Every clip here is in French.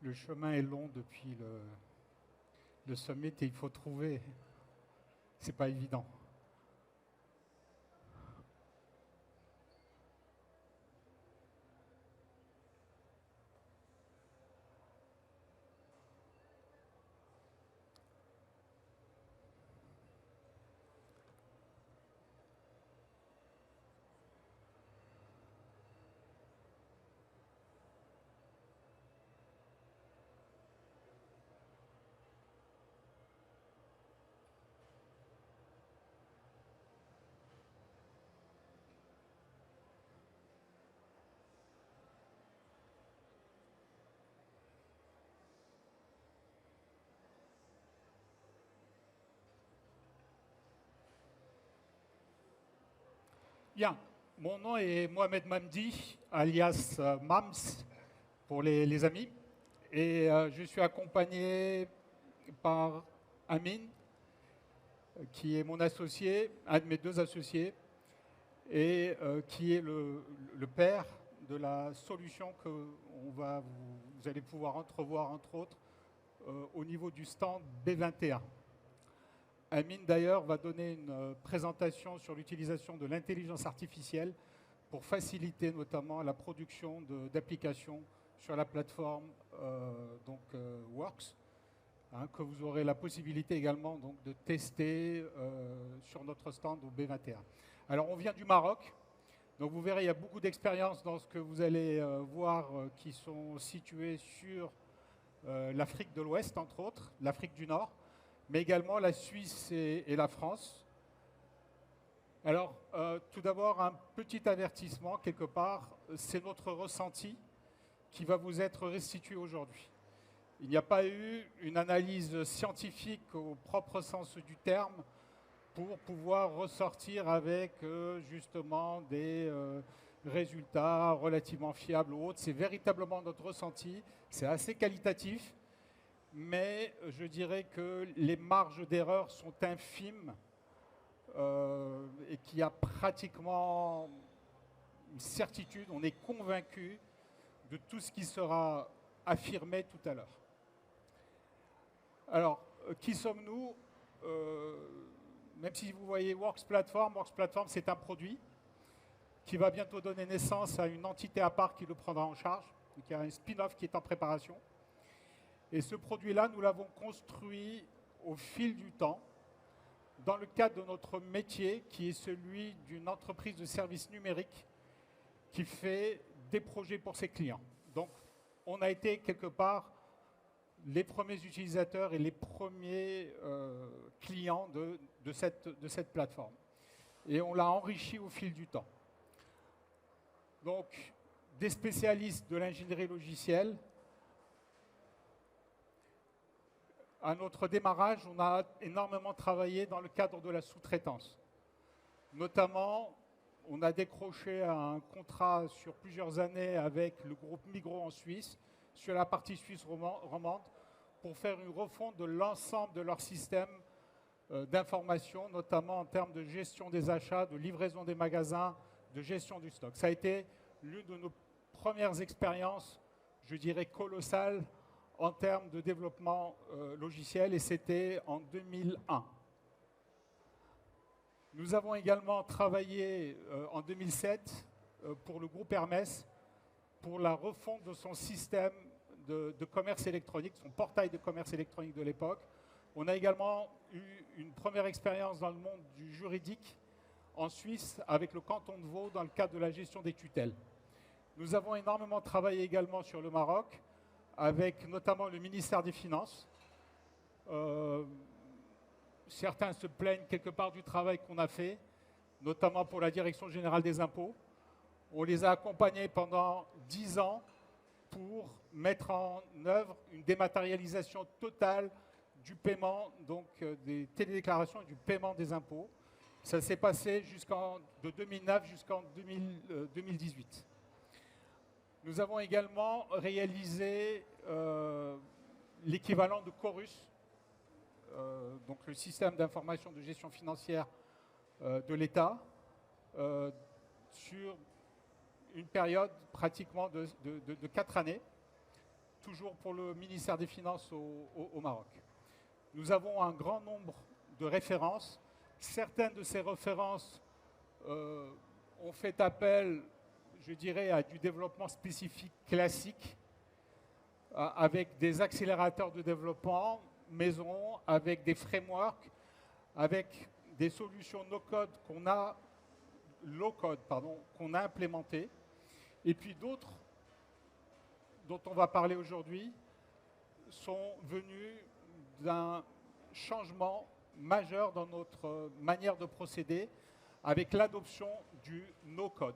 Le chemin est long depuis le summit et il faut trouver. C'est pas évident. Bien, mon nom est Mohamed Mamdi, alias Mams pour les amis. Et je suis accompagné par Amin, qui est mon associé, un de mes deux associés, et qui est le père de la solution que vous allez pouvoir entrevoir, entre autres, au niveau du stand B21. Amin, d'ailleurs, va donner une présentation sur l'utilisation de l'intelligence artificielle pour faciliter notamment la production d'applications sur la plateforme Works, hein, que vous aurez la possibilité également donc, de tester sur notre stand au B21. Alors, on vient du Maroc, donc vous verrez, il y a beaucoup d'expériences dans ce que vous allez voir qui sont situées sur l'Afrique de l'Ouest, entre autres, l'Afrique du Nord, mais également la Suisse et la France. Alors, tout d'abord, un petit avertissement, quelque part, c'est notre ressenti qui va vous être restitué aujourd'hui. Il n'y a pas eu une analyse scientifique au propre sens du terme pour pouvoir ressortir avec justement des résultats relativement fiables ou autres. C'est véritablement notre ressenti, c'est assez qualitatif, mais je dirais que les marges d'erreur sont infimes et qu'il y a pratiquement une certitude, on est convaincu de tout ce qui sera affirmé tout à l'heure. Alors, qui sommes-nous Même si vous voyez Works Platform c'est un produit qui va bientôt donner naissance à une entité à part qui le prendra en charge. Donc, il y a un spin-off qui est en préparation. Et ce produit-là, nous l'avons construit au fil du temps, dans le cadre de notre métier, qui est celui d'une entreprise de services numériques qui fait des projets pour ses clients. Donc, on a été quelque part les premiers utilisateurs et les premiers clients de cette plateforme. Et on l'a enrichi au fil du temps. Donc, des spécialistes de l'ingénierie logicielle. À notre démarrage, on a énormément travaillé dans le cadre de la sous-traitance. Notamment, on a décroché un contrat sur plusieurs années avec le groupe Migros en Suisse, sur la partie suisse romande, pour faire une refonte de l'ensemble de leur système d'information, notamment en termes de gestion des achats, de livraison des magasins, de gestion du stock. Ça a été l'une de nos premières expériences, je dirais, colossales en termes de développement logiciel, et c'était en 2001. Nous avons également travaillé en 2007 pour le groupe Hermès pour la refonte de son système de commerce électronique, son portail de commerce électronique de l'époque. On a également eu une première expérience dans le monde du juridique en Suisse avec le canton de Vaud dans le cadre de la gestion des tutelles. Nous avons énormément travaillé également sur le Maroc, avec notamment le ministère des Finances. Certains se plaignent quelque part du travail qu'on a fait, notamment pour la Direction générale des impôts. On les a accompagnés pendant 10 ans pour mettre en œuvre une dématérialisation totale du paiement, donc des télédéclarations et du paiement des impôts. Ça s'est passé de 2009 jusqu'en 2018. Nous avons également réalisé l'équivalent de Chorus, donc le système d'information de gestion financière de l'État, sur une période pratiquement de 4 années. toujours pour le ministère des Finances au Maroc. Nous avons un grand nombre de références. Certaines de ces références ont fait appel, je dirais, à du développement spécifique classique, avec des accélérateurs de développement maison, avec des frameworks, avec des solutions no-code low-code, qu'on a implémentées, et puis d'autres dont on va parler aujourd'hui sont venus d'un changement majeur dans notre manière de procéder avec l'adoption du no-code.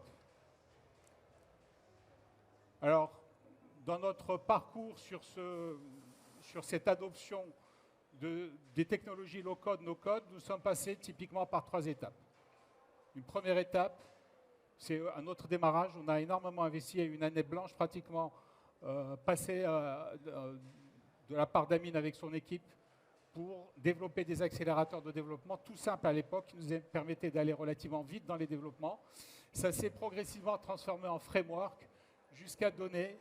Alors, dans notre parcours sur cette adoption des technologies low-code, no-code, nous sommes passés typiquement par 3 étapes. Une première étape, c'est à notre démarrage. On a énormément investi, à une année blanche pratiquement passée de la part d'Amine avec son équipe pour développer des accélérateurs de développement tout simples à l'époque qui nous permettaient d'aller relativement vite dans les développements. Ça s'est progressivement transformé en framework jusqu'à donner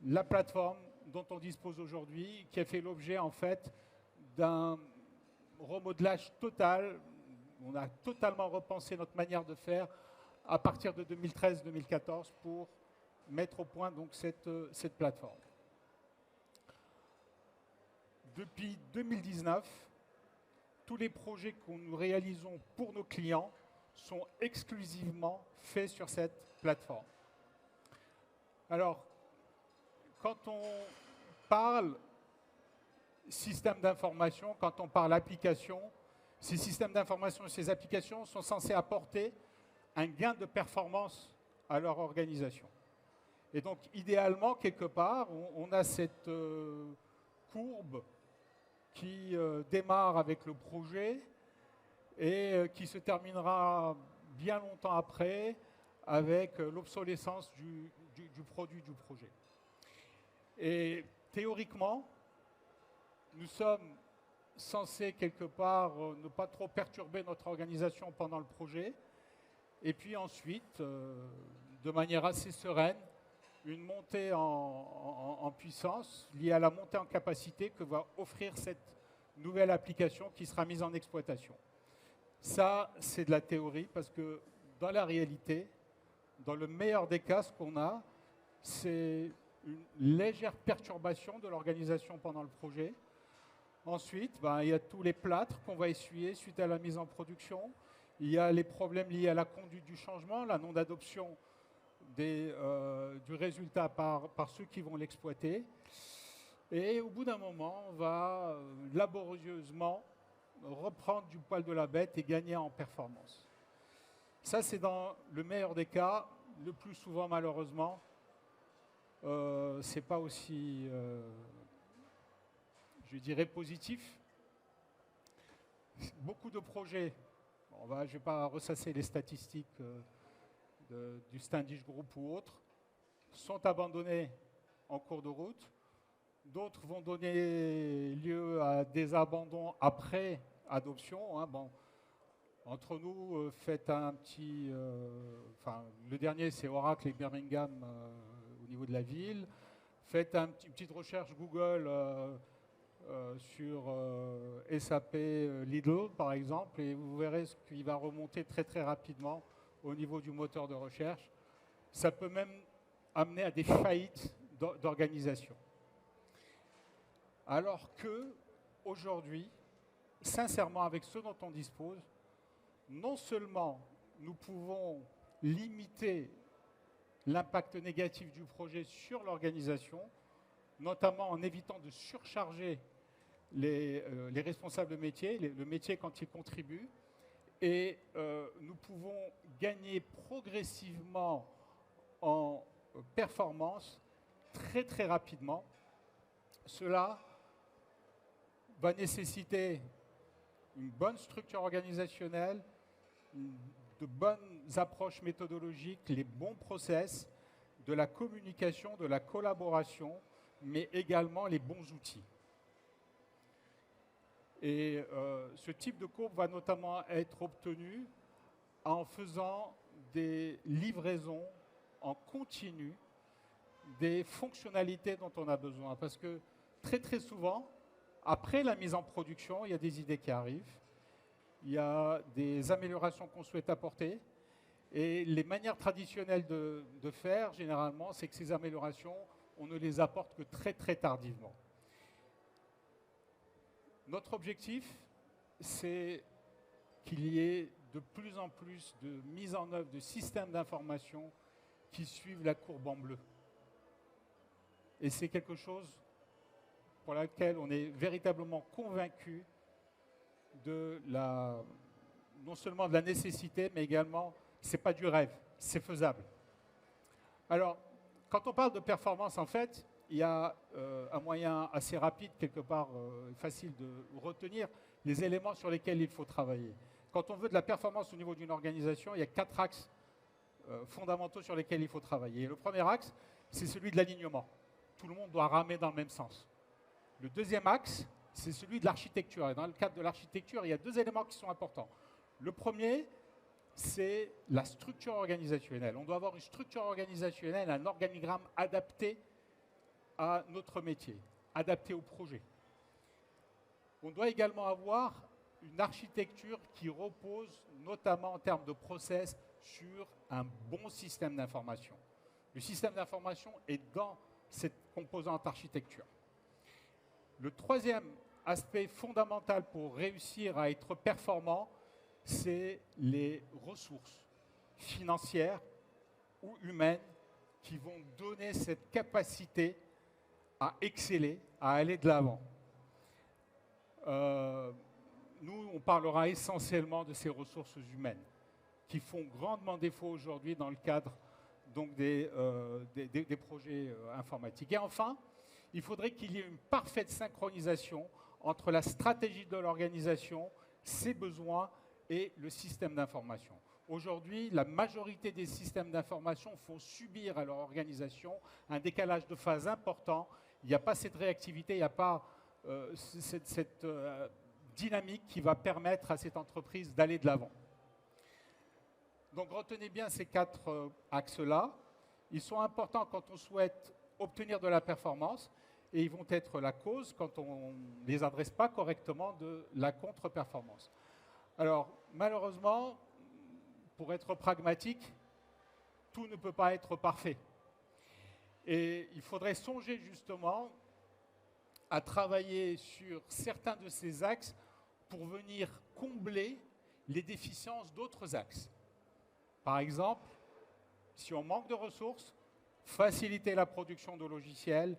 la plateforme dont on dispose aujourd'hui, qui a fait l'objet en fait d'un remodelage total. On a totalement repensé notre manière de faire à partir de 2013-2014 pour mettre au point donc cette plateforme. Depuis 2019, tous les projets que nous réalisons pour nos clients sont exclusivement faits sur cette plateforme. Alors, quand on parle système d'information, quand on parle application, ces systèmes d'information et ces applications sont censés apporter un gain de performance à leur organisation. Et donc, idéalement, quelque part, on a cette courbe qui démarre avec le projet et qui se terminera bien longtemps après avec l'obsolescence du produit du projet. Et théoriquement, nous sommes censés quelque part ne pas trop perturber notre organisation pendant le projet et puis ensuite, de manière assez sereine, une montée en puissance liée à la montée en capacité que va offrir cette nouvelle application qui sera mise en exploitation. Ça, c'est de la théorie parce que dans la réalité, dans le meilleur des cas, ce qu'on a, c'est une légère perturbation de l'organisation pendant le projet. Ensuite, il y a tous les plâtres qu'on va essuyer suite à la mise en production. Il y a les problèmes liés à la conduite du changement, la non-adoption du résultat par ceux qui vont l'exploiter. Et au bout d'un moment, on va laborieusement reprendre du poil de la bête et gagner en performance. Ça, c'est dans le meilleur des cas. Le plus souvent, malheureusement, ce n'est pas aussi, je dirais, positif. Beaucoup de projets, je ne vais pas ressasser les statistiques du Standish Group ou autres, sont abandonnés en cours de route. D'autres vont donner lieu à des abandons après adoption. Entre nous, faites un petit... le dernier, c'est Oracle et Birmingham au niveau de la ville. Faites une petite recherche Google sur SAP Lidl, par exemple, et vous verrez ce qui va remonter très très rapidement au niveau du moteur de recherche. Ça peut même amener à des faillites d'organisation. Alors que, aujourd'hui, sincèrement, avec ce dont on dispose, non seulement nous pouvons limiter l'impact négatif du projet sur l'organisation, notamment en évitant de surcharger les responsables de métier, le métier quand il contribue, et nous pouvons gagner progressivement en performance très très rapidement. Cela va nécessiter une bonne structure organisationnelle, de bonnes approches méthodologiques, les bons process, de la communication, de la collaboration, mais également les bons outils. Et ce type de courbe va notamment être obtenu en faisant des livraisons en continu des fonctionnalités dont on a besoin. Parce que très très souvent, après la mise en production, il y a des idées qui arrivent, il y a des améliorations qu'on souhaite apporter. Et les manières traditionnelles de faire, généralement, c'est que ces améliorations, on ne les apporte que très très tardivement. Notre objectif, c'est qu'il y ait de plus en plus de mise en œuvre de systèmes d'information qui suivent la courbe en bleu. Et c'est quelque chose pour laquelle on est véritablement convaincu non seulement de la nécessité, mais également, ce n'est pas du rêve, c'est faisable. Alors, quand on parle de performance, en fait, il y a un moyen assez rapide, quelque part facile de retenir les éléments sur lesquels il faut travailler. Quand on veut de la performance au niveau d'une organisation, il y a 4 axes fondamentaux sur lesquels il faut travailler. Le premier axe, c'est celui de l'alignement. Tout le monde doit ramer dans le même sens. Le deuxième axe, c'est celui de l'architecture. Et dans le cadre de l'architecture, il y a 2 éléments qui sont importants. Le premier, c'est la structure organisationnelle. On doit avoir une structure organisationnelle, un organigramme adapté à notre métier, adapté au projet. On doit également avoir une architecture qui repose, notamment en termes de process, sur un bon système d'information. Le système d'information est dans cette composante architecture. Le troisième aspect fondamental pour réussir à être performant, c'est les ressources financières ou humaines qui vont donner cette capacité à exceller, à aller de l'avant. Nous, on parlera essentiellement de ces ressources humaines qui font grandement défaut aujourd'hui dans le cadre donc, des projets informatiques. Et enfin, il faudrait qu'il y ait une parfaite synchronisation entre la stratégie de l'organisation, ses besoins et le système d'information. Aujourd'hui, la majorité des systèmes d'information font subir à leur organisation un décalage de phase important. Il n'y a pas cette réactivité, il n'y a pas cette dynamique qui va permettre à cette entreprise d'aller de l'avant. Donc retenez bien ces 4 axes-là. Ils sont importants quand on souhaite obtenir de la performance et ils vont être la cause, quand on ne les adresse pas correctement, de la contre-performance. Alors, malheureusement, pour être pragmatique, tout ne peut pas être parfait. Et il faudrait songer justement à travailler sur certains de ces axes pour venir combler les déficiences d'autres axes. Par exemple, si on manque de ressources, faciliter la production de logiciels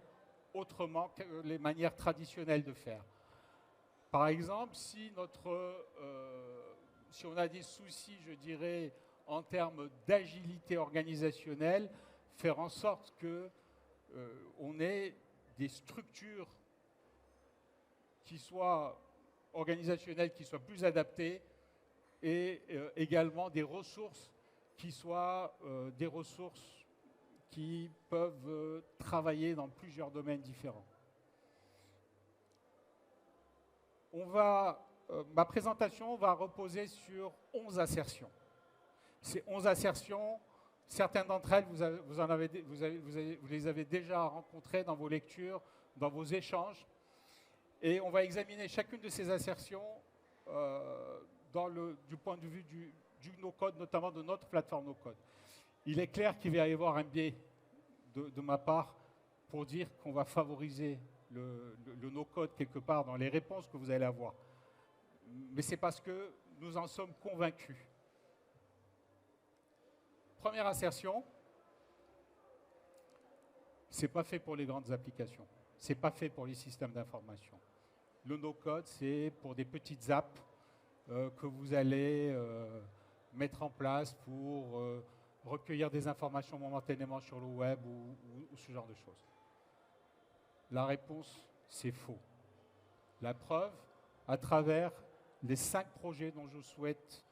autrement que les manières traditionnelles de faire. Par exemple, si on a des soucis, je dirais, en termes d'agilité organisationnelle, faire en sorte qu'on ait des structures qui soient organisationnelles, qui soient plus adaptées, et également des ressources qui soient des ressources qui peuvent travailler dans plusieurs domaines différents. Ma présentation va reposer sur 11 assertions. Ces 11 assertions, certaines d'entre elles, vous les avez déjà rencontrées dans vos lectures, dans vos échanges. Et on va examiner chacune de ces assertions du point de vue du no-code, notamment de notre plateforme no-code. Il est clair qu'il va y avoir un biais de ma part pour dire qu'on va favoriser le no-code quelque part dans les réponses que vous allez avoir. Mais c'est parce que nous en sommes convaincus. Première assertion, ce n'est pas fait pour les grandes applications. Ce n'est pas fait pour les systèmes d'information. Le no-code, c'est pour des petites apps que vous allez mettre en place pour recueillir des informations momentanément sur le web ou ce genre de choses. La réponse, c'est faux. La preuve, à travers les 5 projets dont je souhaite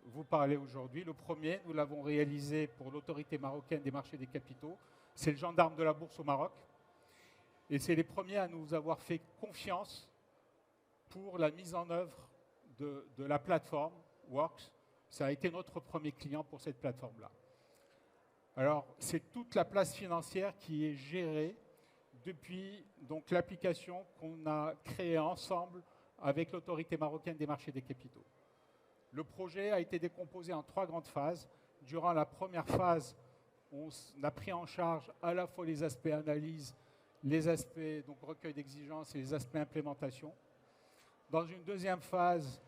vous parler aujourd'hui. Le premier, nous l'avons réalisé pour l'autorité marocaine des marchés des capitaux. C'est le gendarme de la bourse au Maroc. Et c'est les premiers à nous avoir fait confiance pour la mise en œuvre de la plateforme Works. Ça a été notre premier client pour cette plateforme-là. Alors, c'est toute la place financière qui est gérée depuis donc l'application qu'on a créée ensemble avec l'autorité marocaine des marchés des capitaux. Le projet a été décomposé en 3 grandes phases. Durant la première phase, on a pris en charge à la fois les aspects analyse, les aspects donc recueil d'exigences et les aspects implémentation. Dans une deuxième phase,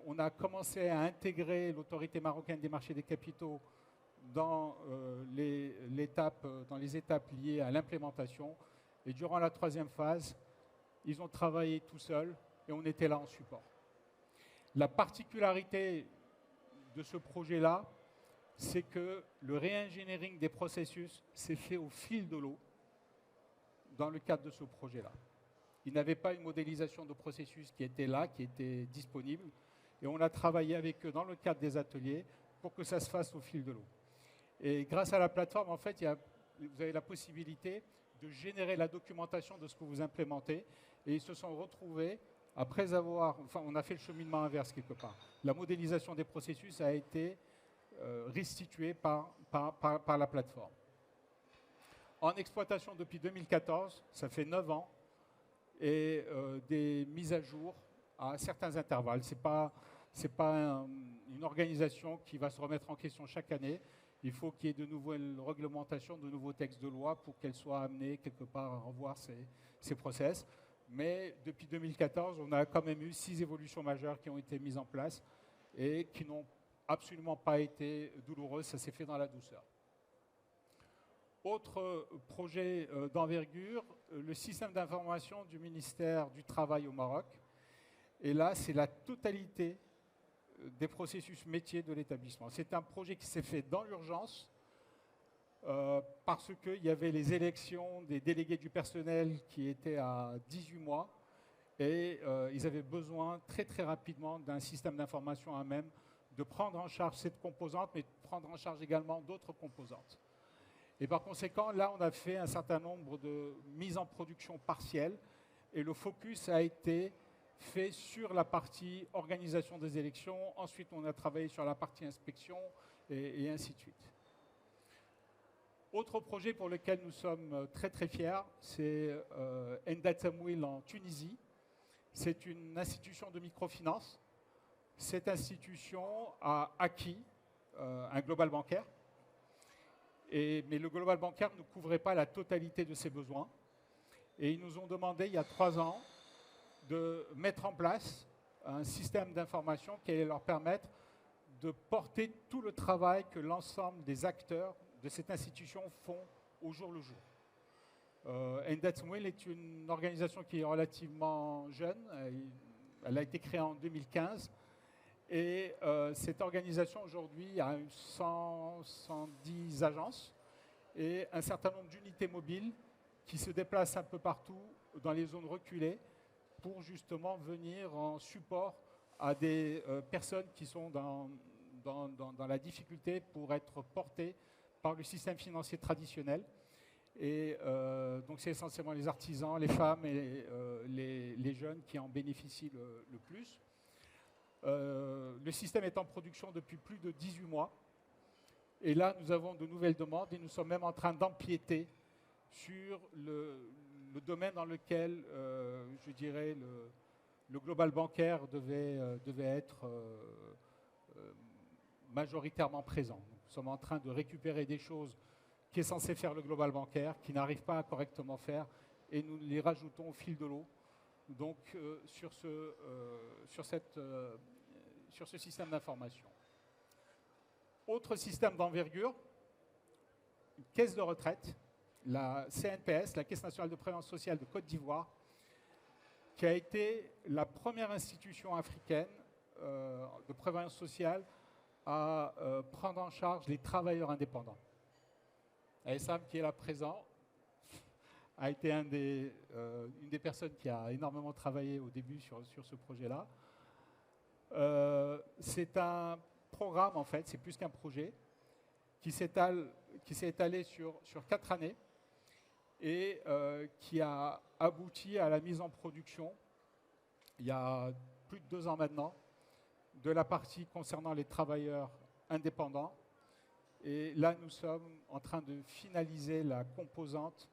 on a commencé à intégrer l'autorité marocaine des marchés des capitaux dans les étapes liées à l'implémentation. Et durant la troisième phase, ils ont travaillé tout seuls et on était là en support. La particularité de ce projet-là, c'est que le re-engineering des processus s'est fait au fil de l'eau dans le cadre de ce projet-là. Ils n'avaient pas une modélisation de processus qui était là, qui était disponible, et on a travaillé avec eux dans le cadre des ateliers pour que ça se fasse au fil de l'eau. Et grâce à la plateforme, en fait, vous avez la possibilité de générer la documentation de ce que vous implémentez, et ils se sont retrouvés, après avoir, enfin, on a fait le cheminement inverse quelque part. La modélisation des processus a été restituée par la plateforme. En exploitation depuis 2014, ça fait 9 ans, et des mises à jour à certains intervalles. Ce n'est pas une organisation qui va se remettre en question chaque année. Il faut qu'il y ait de nouvelles réglementations, de nouveaux textes de loi pour qu'elle soit amenée quelque part à revoir ces process. Mais depuis 2014, on a quand même eu 6 évolutions majeures qui ont été mises en place et qui n'ont absolument pas été douloureuses. Ça s'est fait dans la douceur. Autre projet d'envergure, le système d'information du ministère du Travail au Maroc. Et là, c'est la totalité des processus métiers de l'établissement. C'est un projet qui s'est fait dans l'urgence parce qu'il y avait les élections des délégués du personnel qui étaient à 18 mois et ils avaient besoin très très rapidement d'un système d'information à même de prendre en charge cette composante, mais de prendre en charge également d'autres composantes. Et par conséquent, là, on a fait un certain nombre de mises en production partielles et le focus a été fait sur la partie organisation des élections. Ensuite, on a travaillé sur la partie inspection et ainsi de suite. Autre projet pour lequel nous sommes très très fiers, c'est Endat Samouil en Tunisie. C'est une institution de microfinance. Cette institution a acquis un global bancaire. Mais le global bancaire ne couvrait pas la totalité de ses besoins. Et ils nous ont demandé, il y a 3 ans, de mettre en place un système d'information qui allait leur permettre de porter tout le travail que l'ensemble des acteurs de cette institution font au jour le jour. Endat Samouil est une organisation qui est relativement jeune. Elle a été créée en 2015. Et cette organisation aujourd'hui a 110 agences et un certain nombre d'unités mobiles qui se déplacent un peu partout dans les zones reculées pour justement venir en support à des personnes qui sont dans la difficulté pour être portées par le système financier traditionnel. Et donc c'est essentiellement les artisans, les femmes et les jeunes qui en bénéficient le plus. Le système est en production depuis plus de 18 mois. Et là, nous avons de nouvelles demandes et nous sommes même en train d'empiéter sur le domaine dans lequel, je dirais, le global bancaire devait être majoritairement présent. Nous sommes en train de récupérer des choses qui est censé faire le global bancaire, qui n'arrive pas à correctement faire, et nous les rajoutons au fil de l'eau. Donc, sur ce système d'information. Autre système d'envergure, une caisse de retraite, la CNPS, la Caisse nationale de prévoyance sociale de Côte d'Ivoire, qui a été la première institution africaine de prévoyance sociale à prendre en charge les travailleurs indépendants. Sam, qui est là présent, a été une des personnes qui a énormément travaillé au début sur ce projet-là. C'est un programme, en fait, c'est plus qu'un projet, qui s'est étalé sur 4 années et qui a abouti à la mise en production, il y a plus de 2 ans maintenant, de la partie concernant les travailleurs indépendants Et là, nous sommes en train de finaliser la composante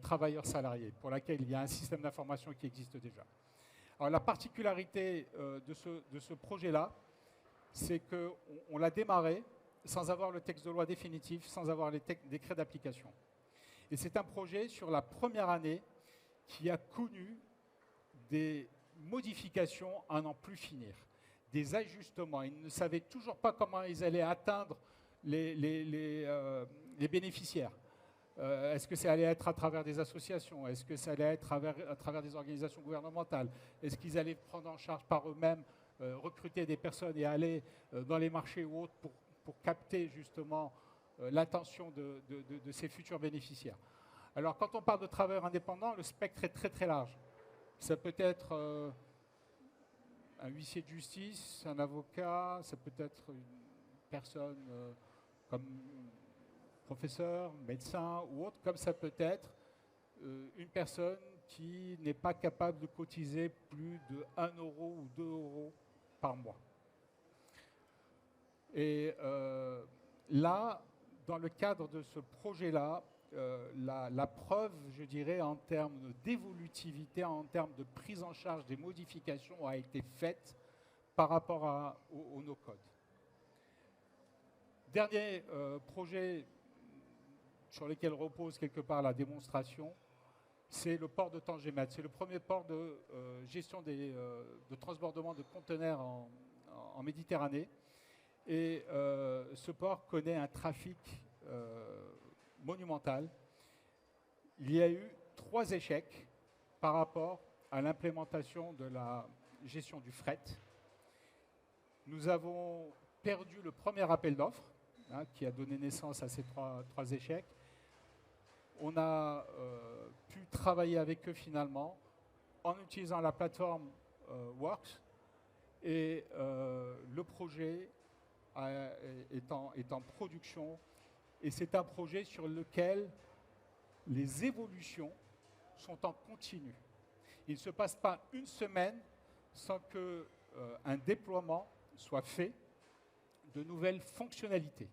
travailleurs salariés, pour laquelle il y a un système d'information qui existe déjà. Alors, la particularité de ce projet-là, c'est qu'on l'a démarré sans avoir le texte de loi définitif, sans avoir les décrets d'application. Et c'est un projet sur la première année qui a connu des modifications à n'en plus finir, des ajustements. Ils ne savaient toujours pas comment ils allaient atteindre les bénéficiaires. Est-ce que ça allait être à travers des associations? Est-ce que ça allait être à travers des organisations gouvernementales? Est-ce qu'ils allaient prendre en charge par eux-mêmes, recruter des personnes et aller dans les marchés ou autres pour capter justement l'attention de ces futurs bénéficiaires? Alors, quand on parle de travailleurs indépendants, le spectre est très très large. Ça peut être un huissier de justice, un avocat, ça peut être une personne comme professeur, médecin ou autre, comme ça peut être une personne qui n'est pas capable de cotiser plus de 1 euro ou 2 euros par mois. Et là, dans le cadre de ce projet-là, la preuve, je dirais, en termes d'évolutivité, en termes de prise en charge des modifications a été faite par rapport au no-code. Dernier projet sur lequel repose quelque part la démonstration, c'est le port de Tangemet. C'est le premier port de gestion de transbordement de conteneurs en Méditerranée. Et ce port connaît un trafic monumental. Il y a eu 3 échecs par rapport à l'implémentation de la gestion du fret. Nous avons perdu le premier appel d'offres, qui a donné naissance à ces trois échecs. On a pu travailler avec eux finalement en utilisant la plateforme Works, et le projet est en production, et c'est un projet sur lequel les évolutions sont en continu. Il ne se passe pas une semaine sans qu'un déploiement soit fait de nouvelles fonctionnalités.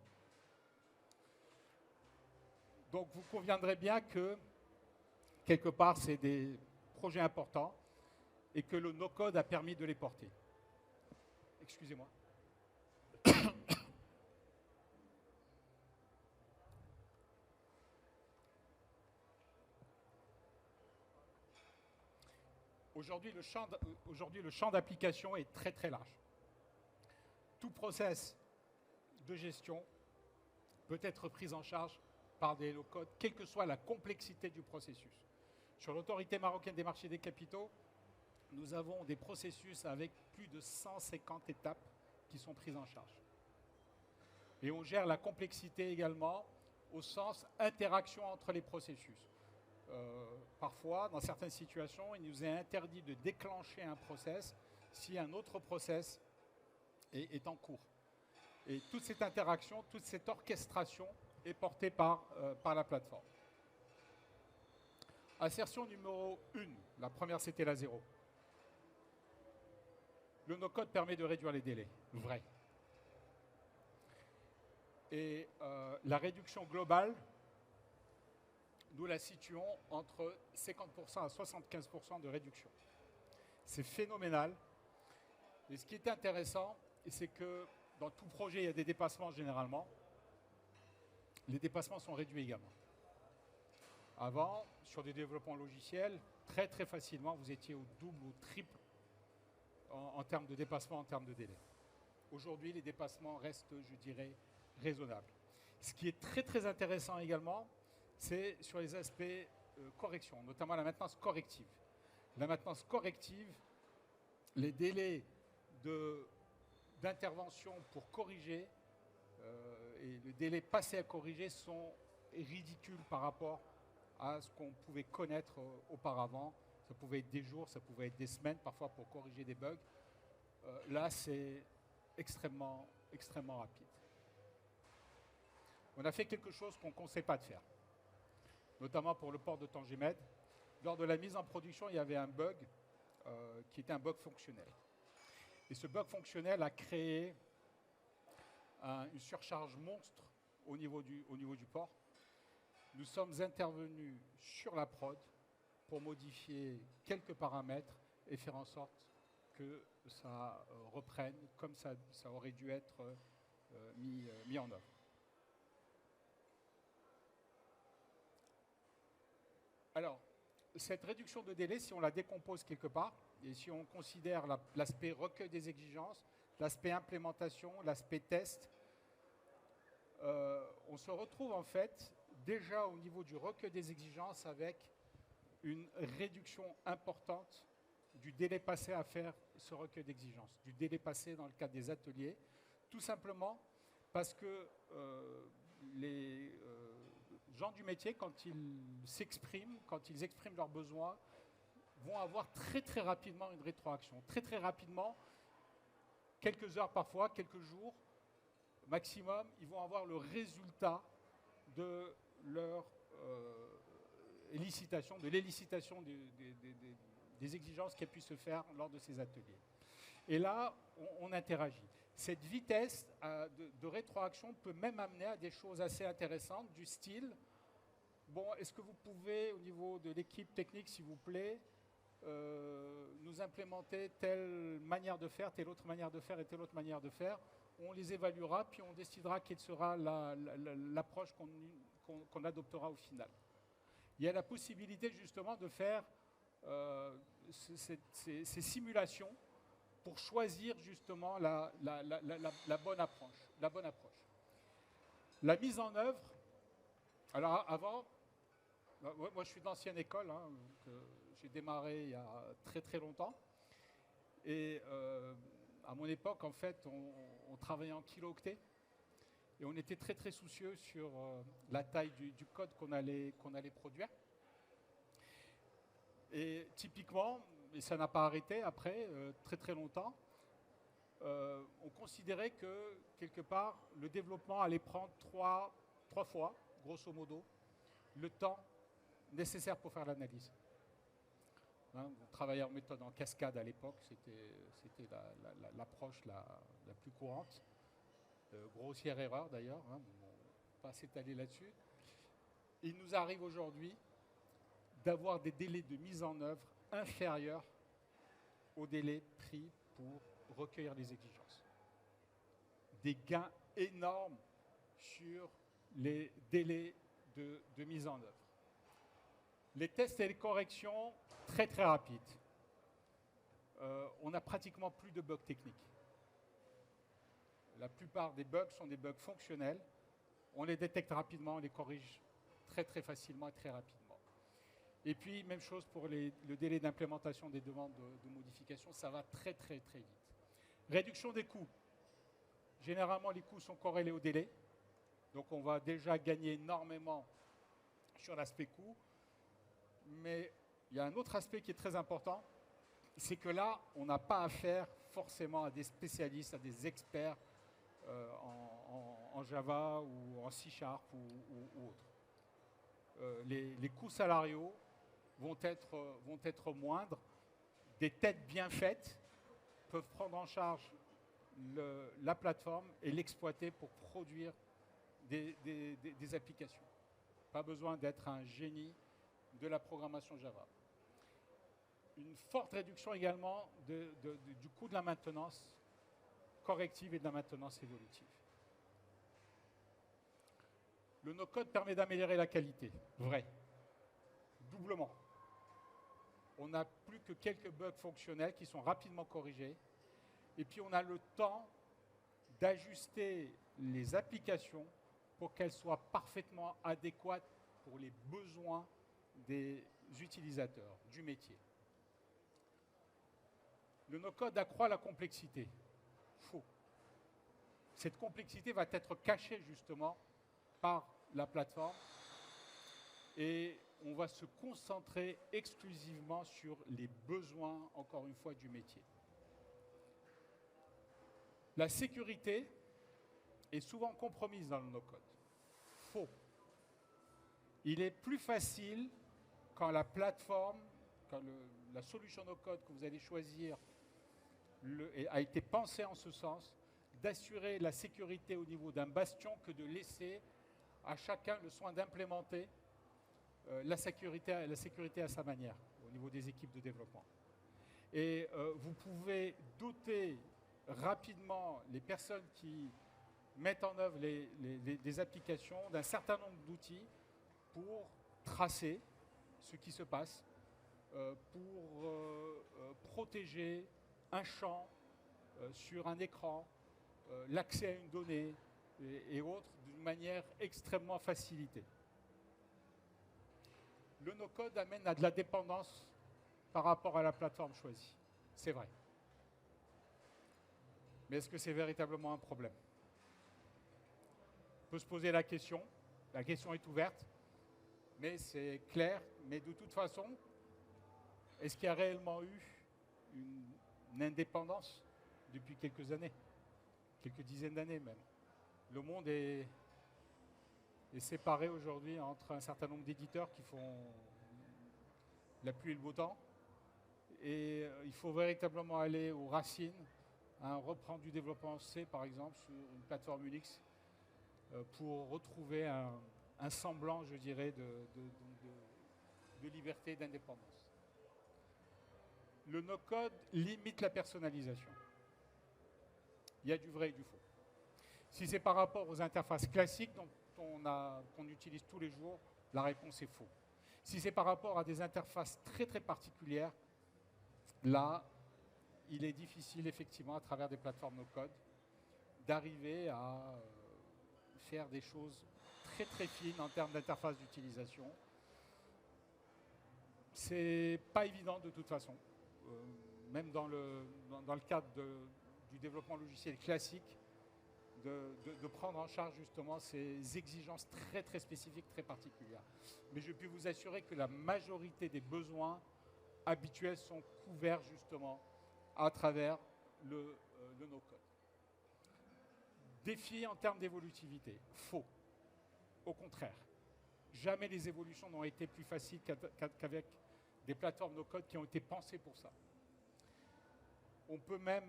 Donc vous conviendrez bien que, quelque part, c'est des projets importants et que le no-code a permis de les porter. Excusez-moi. Aujourd'hui, le champ d'application est très très large. Tout process de gestion peut être pris en charge par des no-code, quelle que soit la complexité du processus. Sur l'autorité marocaine des marchés des capitaux, nous avons des processus avec plus de 150 étapes qui sont prises en charge. Et on gère la complexité également au sens interaction entre les processus. Parfois, dans certaines situations, il nous est interdit de déclencher un process si un autre process est en cours. Et toute cette interaction, toute cette orchestration est portée par la plateforme. Assertion numéro 1, la première c'était la 0. Le no-code permet de réduire les délais, vrai. Et la réduction globale, nous la situons entre 50% à 75% de réduction. C'est phénoménal. Et ce qui est intéressant, c'est que dans tout projet, il y a des dépassements généralement. Les dépassements sont réduits également. Avant, sur des développements logiciels, très très facilement, vous étiez au double ou triple en termes de dépassement, en termes de délai. Aujourd'hui, les dépassements restent, je dirais, raisonnables. Ce qui est très très intéressant également, c'est sur les aspects correction, notamment la maintenance corrective. La maintenance corrective, les délais d'intervention pour corriger et le délai passé à corriger sont ridicules par rapport à ce qu'on pouvait connaître auparavant. Ça pouvait être des jours, ça pouvait être des semaines, parfois pour corriger des bugs. Là, c'est extrêmement, extrêmement rapide. On a fait quelque chose qu'on ne conseille pas de faire, notamment pour le port de Tangemet. Lors de la mise en production, il y avait un bug qui était un bug fonctionnel. Et ce bug fonctionnel a créé une surcharge monstre au niveau du port. Nous sommes intervenus sur la prod pour modifier quelques paramètres et faire en sorte que ça reprenne comme ça aurait dû être mis en œuvre. Alors, cette réduction de délai, si on la décompose quelque part, et si on considère l'aspect recueil des exigences, l'aspect implémentation, l'aspect test, on se retrouve en fait déjà au niveau du recueil des exigences avec une réduction importante du délai passé à faire ce recueil d'exigences, du délai passé dans le cadre des ateliers, tout simplement parce que les gens du métier, quand ils s'expriment, quand ils expriment leurs besoins, vont avoir très très rapidement une rétroaction. Très très rapidement, quelques heures parfois, quelques jours maximum, ils vont avoir le résultat de leur élicitation, de l'élicitation des exigences qui a pu se faire lors de ces ateliers. Et là, on interagit. Cette vitesse de rétroaction peut même amener à des choses assez intéressantes du style, bon, est-ce que vous pouvez, au niveau de l'équipe technique, s'il vous plaît, nous implémenter telle manière de faire, telle autre manière de faire et telle autre manière de faire. On les évaluera, puis on décidera quelle sera l'approche qu'on adoptera au final. Il y a la possibilité justement de faire ces simulations pour choisir justement la bonne approche. La mise en œuvre, alors avant, moi je suis d'ancienne école, hein, j'ai démarré il y a très très longtemps, et à mon époque en fait on travaillait en kilo-octets, et on était très très soucieux sur la taille du code qu'on allait produire. Et typiquement, et ça n'a pas arrêté après, très très longtemps, on considérait que, quelque part, le développement allait prendre trois fois, grosso modo, le temps nécessaire pour faire l'analyse. Hein, on travaillait en méthode en cascade à l'époque, c'était l'approche la plus courante. Grossière erreur d'ailleurs, hein, on ne va pas s'étaler là-dessus. Il nous arrive aujourd'hui d'avoir des délais de mise en œuvre inférieurs aux délais pris pour recueillir les exigences. Des gains énormes sur les délais de mise en œuvre. Les tests et les corrections, très très rapides. On n'a pratiquement plus de bugs techniques. La plupart des bugs sont des bugs fonctionnels. On les détecte rapidement, on les corrige très très facilement et très rapidement. Et puis, même chose pour le délai d'implémentation des demandes de modification, ça va très très très vite. Réduction des coûts. Généralement, les coûts sont corrélés au délai. Donc, on va déjà gagner énormément sur l'aspect coût. Mais il y a un autre aspect qui est très important, c'est que là, on n'a pas affaire forcément à des spécialistes, à des experts en Java ou en C# ou autre. Les coûts salariaux vont être moindres. Des têtes bien faites peuvent prendre en charge la plateforme et l'exploiter pour produire des applications. Pas besoin d'être un génie de la programmation Java. Une forte réduction également du coût de la maintenance corrective et de la maintenance évolutive. Le no-code permet d'améliorer la qualité, vrai, doublement. On n'a plus que quelques bugs fonctionnels qui sont rapidement corrigés, et puis on a le temps d'ajuster les applications pour qu'elles soient parfaitement adéquates pour les besoins des utilisateurs, du métier. Le no-code accroît la complexité. Faux. Cette complexité va être cachée justement par la plateforme et on va se concentrer exclusivement sur les besoins, encore une fois, du métier. La sécurité est souvent compromise dans le no-code. Faux. Il est plus facile quand la plateforme, quand la solution no-code que vous allez choisir a été pensée en ce sens, d'assurer la sécurité au niveau d'un bastion que de laisser à chacun le soin d'implémenter la sécurité à sa manière au niveau des équipes de développement. Et vous pouvez doter rapidement les personnes qui mettent en œuvre des applications d'un certain nombre d'outils pour tracer ce qui se passe, pour protéger un champ sur un écran, l'accès à une donnée et autres d'une manière extrêmement facilitée. Le no-code amène à de la dépendance par rapport à la plateforme choisie. C'est vrai. Mais est-ce que c'est véritablement un problème? On peut se poser la question est ouverte, mais c'est clair. Mais de toute façon, est-ce qu'il y a réellement eu une indépendance depuis quelques années, quelques dizaines d'années même? Le monde est séparé aujourd'hui entre un certain nombre d'éditeurs qui font la pluie et le beau temps. Et il faut véritablement aller aux racines, reprendre du développement C, par exemple, sur une plateforme Unix, pour retrouver un semblant, je dirais, de liberté et d'indépendance. Le no-code limite la personnalisation. Il y a du vrai et du faux. Si c'est par rapport aux interfaces classiques qu'on utilise tous les jours, la réponse est faux. Si c'est par rapport à des interfaces très très particulières, là, il est difficile effectivement à travers des plateformes no-code d'arriver à faire des choses très très fines en termes d'interface d'utilisation. C'est pas évident de toute façon, même dans le cadre du développement logiciel classique, de prendre en charge justement ces exigences très très spécifiques, très particulières. Mais je puis vous assurer que la majorité des besoins habituels sont couverts justement à travers le no-code. Défi en termes d'évolutivité, faux. Au contraire, jamais les évolutions n'ont été plus faciles qu'avec des plateformes no-code qui ont été pensées pour ça. On peut même,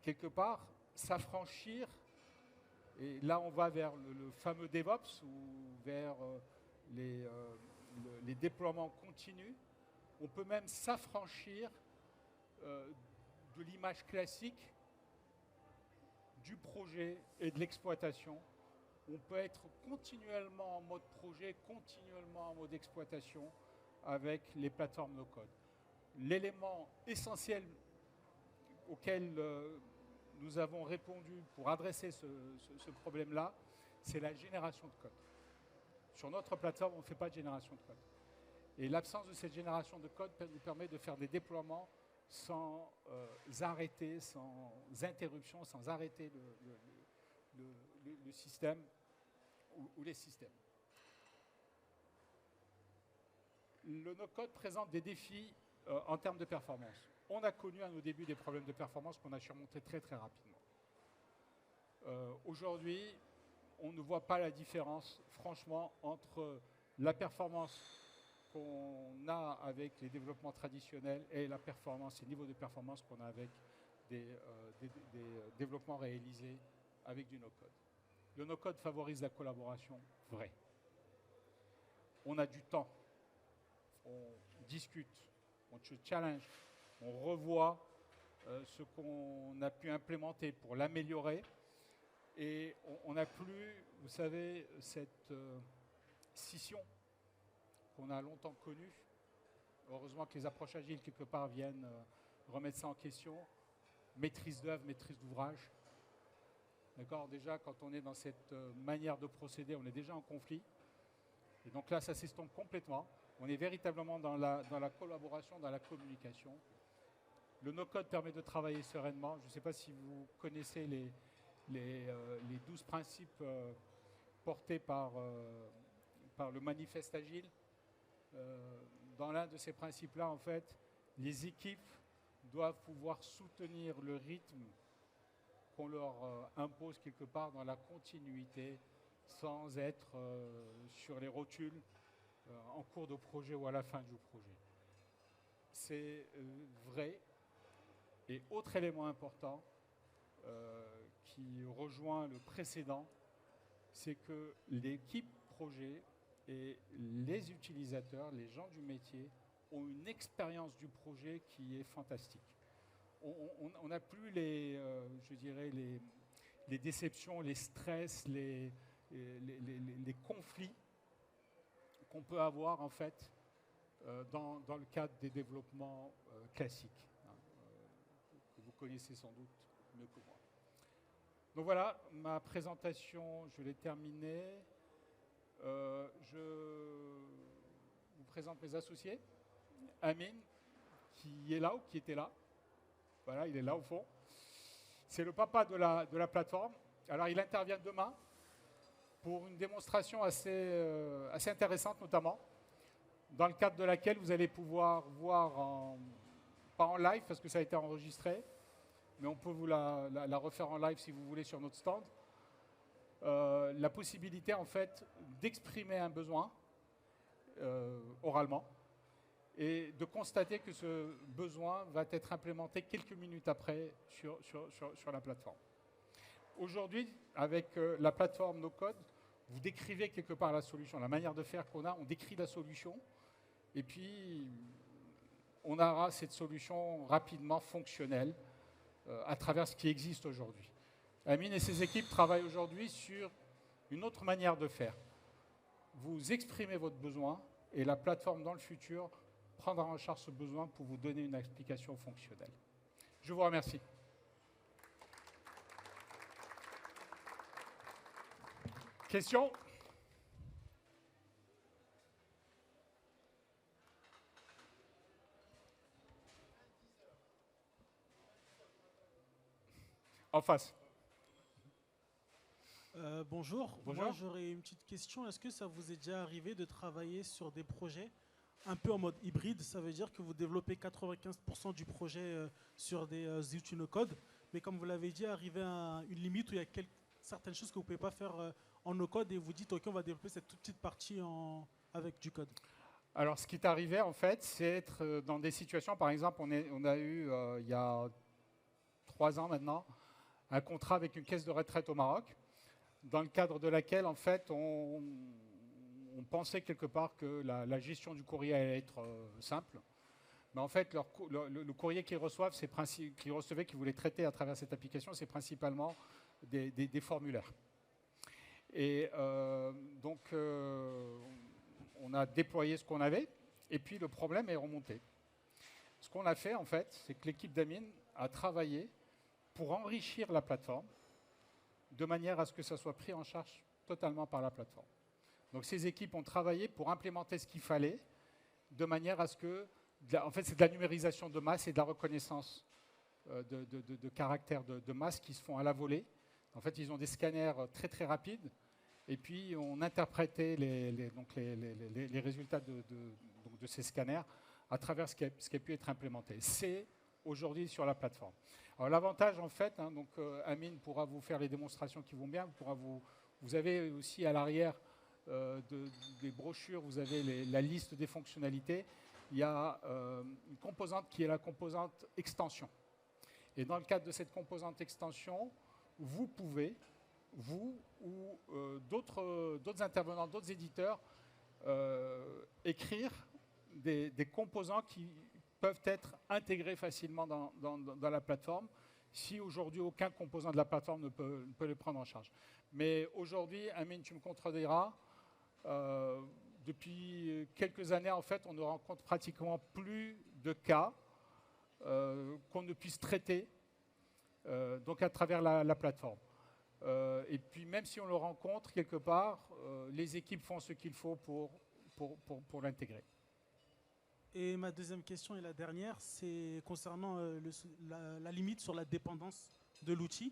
quelque part, s'affranchir, et là on va vers le fameux DevOps ou vers les déploiements continus. On peut même s'affranchir de l'image classique du projet et de l'exploitation. On peut être continuellement en mode projet, continuellement en mode exploitation avec les plateformes no-code. L'élément essentiel auquel nous avons répondu pour adresser ce problème-là, c'est la génération de code. Sur notre plateforme, on ne fait pas de génération de code. Et l'absence de cette génération de code nous permet de faire des déploiements sans arrêter, sans interruption, sans arrêter le système ou les systèmes. Le no-code présente des défis en termes de performance. On a connu à nos débuts des problèmes de performance qu'on a surmontés très très rapidement. Aujourd'hui, on ne voit pas la différence, franchement, entre la performance qu'on a avec les développements traditionnels et la performance, les niveaux de performance qu'on a avec des développements réalisés avec du no-code. Le no-code favorise la collaboration vraie. On a du temps, on discute, on se challenge, on revoit ce qu'on a pu implémenter pour l'améliorer. Et on n'a plus, vous savez, cette scission qu'on a longtemps connue. Heureusement que les approches agiles, quelque part, viennent remettre ça en question. Maîtrise d'œuvre, maîtrise d'ouvrage. D'accord ? Déjà, quand on est dans cette manière de procéder, on est déjà en conflit. Et donc là, ça s'estompe complètement. On est véritablement dans la collaboration, dans la communication. Le no-code permet de travailler sereinement. Je ne sais pas si vous connaissez les 12 principes portés par le manifeste agile. Dans l'un de ces principes-là, en fait, les équipes doivent pouvoir soutenir le rythme qu'on leur impose quelque part dans la continuité, sans être sur les rotules en cours de projet ou à la fin du projet. C'est vrai. Et autre élément important qui rejoint le précédent, c'est que l'équipe projet et les utilisateurs, les gens du métier, ont une expérience du projet qui est fantastique. On n'a plus je dirais, les déceptions, les stress, les conflits qu'on peut avoir en fait dans le cadre des développements classiques, hein, que vous connaissez sans doute mieux que moi. Donc voilà, ma présentation, je l'ai terminée. Je vous présente mes associés. Amine, qui est là ou qui était là. Voilà, il est là au fond. C'est le papa de la plateforme. Alors, il intervient demain pour une démonstration assez intéressante, notamment, dans le cadre de laquelle vous allez pouvoir voir, pas en live, parce que ça a été enregistré, mais on peut vous la refaire en live si vous voulez sur notre stand, la possibilité, en fait, d'exprimer un besoin oralement, et de constater que ce besoin va être implémenté quelques minutes après sur la plateforme. Aujourd'hui, avec la plateforme NoCode, vous décrivez quelque part la solution, la manière de faire qu'on a, on décrit la solution, et puis on aura cette solution rapidement fonctionnelle à travers ce qui existe aujourd'hui. Amine et ses équipes travaillent aujourd'hui sur une autre manière de faire. Vous exprimez votre besoin, et la plateforme, dans le futur, prendra en charge ce besoin pour vous donner une explication fonctionnelle. Je vous remercie. Questions ? En face. Bonjour. Bonjour. Moi j'aurais une petite question. Est-ce que ça vous est déjà arrivé de travailler sur des projets un peu en mode hybride? Ça veut dire que vous développez 95% du projet sur des outils no-code, mais comme vous l'avez dit, arrivé à une limite où il y a certaines choses que vous ne pouvez pas faire en no-code et vous dites ok, on va développer cette toute petite partie avec du code. Alors, ce qui est arrivé, en fait, c'est être dans des situations, par exemple, on a eu, il y a 3 ans maintenant, un contrat avec une caisse de retraite au Maroc, dans le cadre de laquelle, en fait, on pensait quelque part que la gestion du courrier allait être simple. Mais en fait, le courrier qu'ils reçoivent, qu'ils recevaient, qu'ils voulaient traiter à travers cette application, c'est principalement des formulaires. Et donc, on a déployé ce qu'on avait, et puis le problème est remonté. Ce qu'on a fait, en fait, c'est que l'équipe d'Amine a travaillé pour enrichir la plateforme, de manière à ce que ça soit pris en charge totalement par la plateforme. Donc ces équipes ont travaillé pour implémenter ce qu'il fallait, de manière à ce que, en fait, c'est de la numérisation de masse et de la reconnaissance de caractères de masse qui se font à la volée. En fait, ils ont des scanners très très rapides, et puis on interprétait les résultats de ces scanners à travers ce qui a pu être implémenté. C'est aujourd'hui sur la plateforme. Alors l'avantage, en fait, donc Amine pourra vous faire les démonstrations qui vont bien. Vous avez aussi à l'arrière des brochures, vous avez la liste des fonctionnalités. Il y a une composante qui est la composante extension. Et dans le cadre de cette composante extension, vous pouvez, vous ou d'autres intervenants, d'autres éditeurs, écrire des composants qui peuvent être intégrés facilement dans la plateforme, si aujourd'hui aucun composant de la plateforme ne peut les prendre en charge. Mais aujourd'hui, Amine, tu me contrediras, depuis quelques années, en fait, on ne rencontre pratiquement plus de cas qu'on ne puisse traiter donc à travers la plateforme. Et puis même si on le rencontre quelque part, les équipes font ce qu'il faut pour l'intégrer. Et ma deuxième question et la dernière, c'est concernant la limite sur la dépendance de l'outil.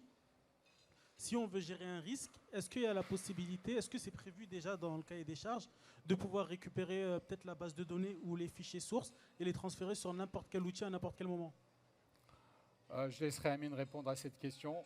Si on veut gérer un risque, est-ce qu'il y a la possibilité, est-ce que c'est prévu déjà dans le cahier des charges, de pouvoir récupérer peut-être la base de données ou les fichiers sources et les transférer sur n'importe quel outil à n'importe quel moment? Je laisserai Amine répondre à cette question.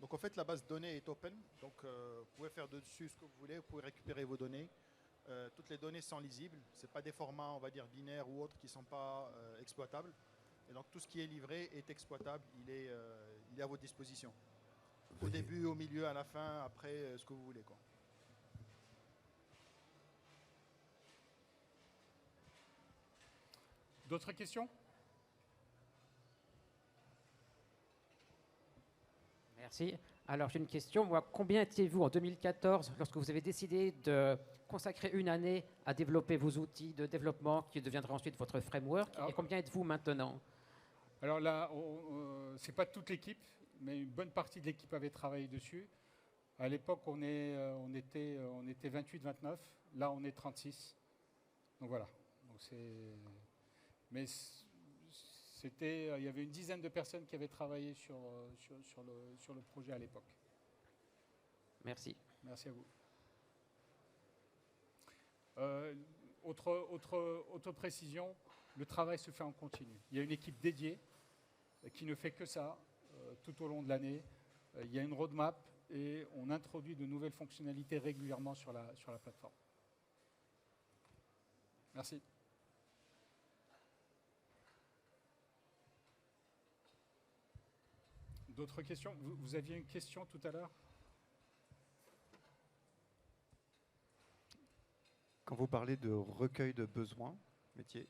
Donc Donc en fait, la base de données est open, donc vous pouvez faire dessus ce que vous voulez, vous pouvez récupérer vos données. Toutes les données sont lisibles, ce n'est pas des formats, on va dire, binaires ou autres qui ne sont pas exploitables. Et donc tout ce qui est livré est exploitable, il est à votre disposition. Au début, au milieu, à la fin, après, ce que vous voulez, quoi. D'autres questions? Merci. Alors, j'ai une question. Moi, combien étiez-vous en 2014 lorsque vous avez décidé de consacrer une année à développer vos outils de développement qui deviendra ensuite votre framework? Et combien êtes-vous maintenant? Alors là, ce n'est pas toute l'équipe, mais une bonne partie de l'équipe avait travaillé dessus. À l'époque, on était 28-29. Là, on est 36. Donc voilà. Donc mais il y avait une dizaine de personnes qui avaient travaillé sur le projet à l'époque. Merci. Merci à vous. Autre précision, le travail se fait en continu. Il y a une équipe dédiée qui ne fait que ça tout au long de l'année. Il y a une roadmap et on introduit de nouvelles fonctionnalités régulièrement sur la plateforme. Merci. D'autres questions? Vous aviez une question tout à l'heure? Quand vous parlez de recueil de besoins métiers,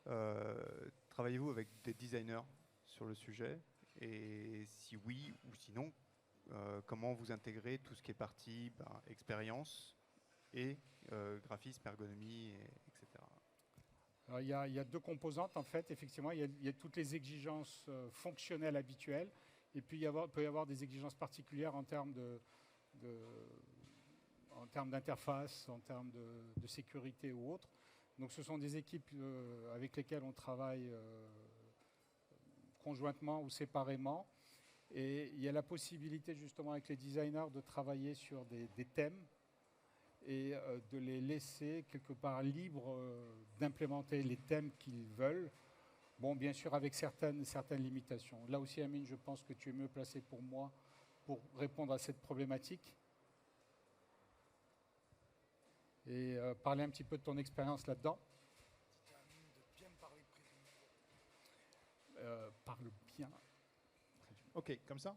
travaillez-vous avec des designers sur le sujet? Et si oui ou sinon, comment vous intégrez tout ce qui est partie expérience et graphisme, ergonomie, etc. Alors, il y a deux composantes en fait. Effectivement, il y a toutes les exigences fonctionnelles habituelles. Et puis, il peut y avoir des exigences particulières en termes d'interface, en termes de sécurité ou autre. Donc, ce sont des équipes avec lesquelles on travaille conjointement ou séparément. Et il y a la possibilité, justement, avec les designers, de travailler sur des thèmes et de les laisser quelque part libres d'implémenter les thèmes qu'ils veulent. Bon, bien sûr, avec certaines limitations. Là aussi, Amine, je pense que tu es mieux placé pour moi pour répondre à cette problématique. Et parler un petit peu de ton expérience là-dedans. Parle bien. Ok, comme ça.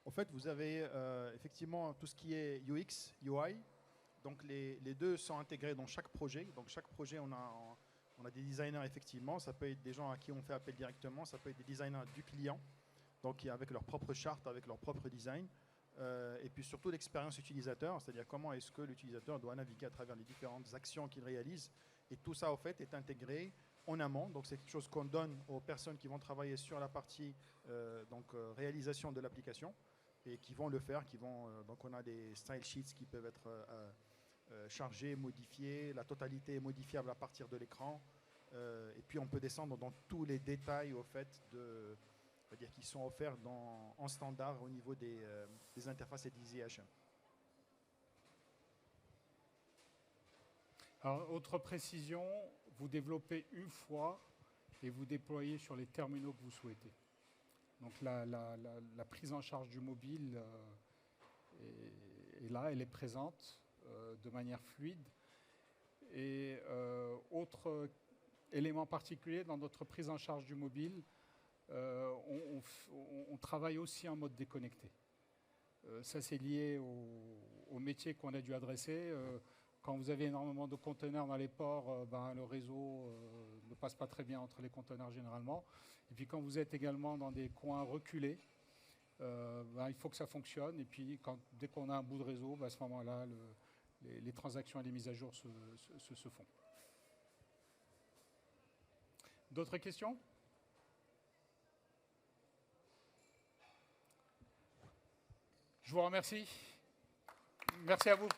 En fait, vous avez effectivement tout ce qui est UX, UI. Donc les deux sont intégrés dans chaque projet. Donc chaque projet, on a des designers effectivement. Ça peut être des gens à qui on fait appel directement. Ça peut être des designers du client, donc avec leur propre charte, avec leur propre design. Et puis surtout l'expérience utilisateur, c'est-à-dire comment est-ce que l'utilisateur doit naviguer à travers les différentes actions qu'il réalise. Et tout ça, au fait, est intégré en amont. Donc c'est quelque chose qu'on donne aux personnes qui vont travailler sur la partie réalisation de l'application et qui vont le faire. Donc on a des style sheets qui peuvent être chargés, modifiés. La totalité est modifiable à partir de l'écran. Et puis on peut descendre dans tous les détails, au fait, c'est-à-dire qui sont offerts en standard au niveau des interfaces et des IHM. Alors, autre précision, vous développez une fois et vous déployez sur les terminaux que vous souhaitez. Donc la prise en charge du mobile est là, elle est présente de manière fluide. Et autre élément particulier dans notre prise en charge du mobile, on travaille aussi en mode déconnecté. Ça, c'est lié au métier qu'on a dû adresser. Quand vous avez énormément de conteneurs dans les ports, le réseau ne passe pas très bien entre les conteneurs généralement. Et puis quand vous êtes également dans des coins reculés, il faut que ça fonctionne. Et puis dès qu'on a un bout de réseau, à ce moment-là, les transactions et les mises à jour se font. D'autres questions ? Je vous remercie. Merci à vous.